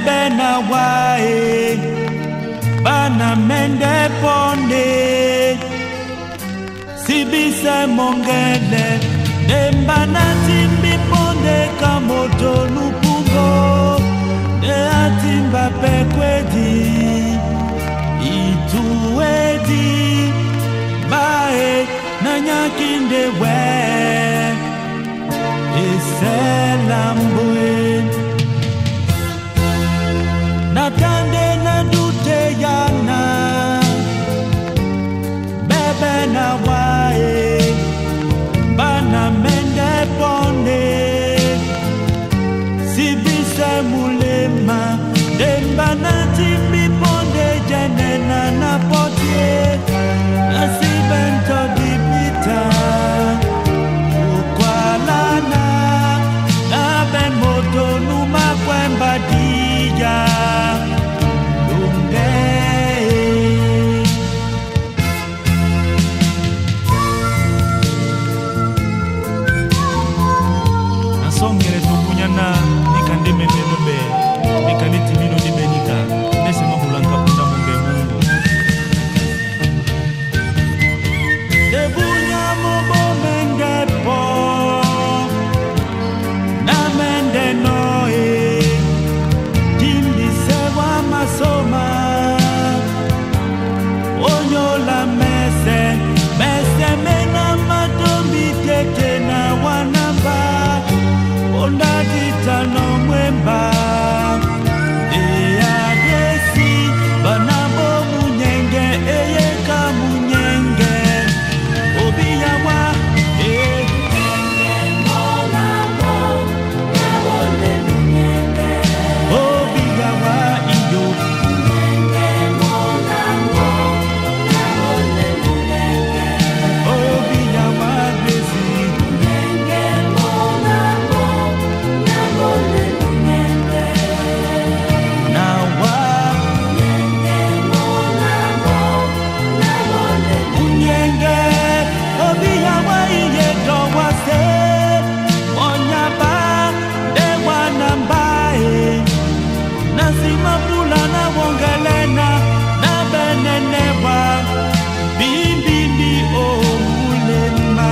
bebe na wae bana mende ponde sibise mongele dembana timbi ponde kamoto nupungo de atimba pekwedi ituedi bae nanyakinde we eselambwe natande na dute yana bebe na wae bana mende ponde sibise mulema dembana timbi ponde jenena na potie nasibento dipita ukwalana na ben moto numa kwemba dia lunge nasongere tukunyana nikandeme nenobe nikaniti mino dibenika nesema kulanga punda munge mungu debunya mobo menge po na mende noe jimbi sewa masoma onyola mese mena matombi teke na wanamba ondadita no mwemba eadesi banabo munyenge eyeka munyenge obiyawa obiyawa iyo obiyawa besi nawa munyenge obiyawa iyetowase onyaba dewanambae nasimapula na wongelena na benenewa bimbimbi omulema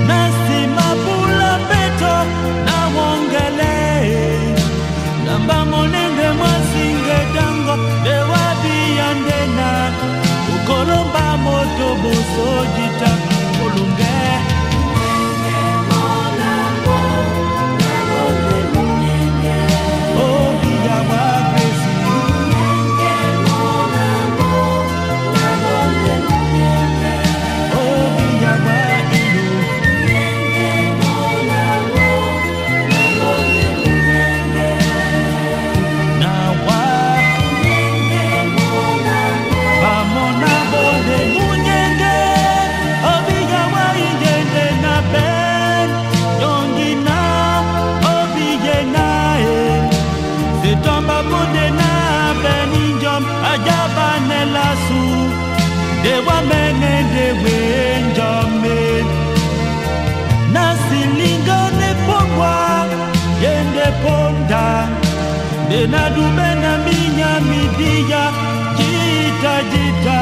nasimapula peto na wongele namba monende mwasinge dango dewabiyandena ukolomba moto bosojita olunge obiyawa gresi obiyawa iyo nawa bamona bonde munyenge obiyawa iyende na ben yongina obiyenae setomba bonde na beninjom ajabanelasu dewa mene dewe njome nasilinga ne pogwa yende ponda denadubena minya midia jita jita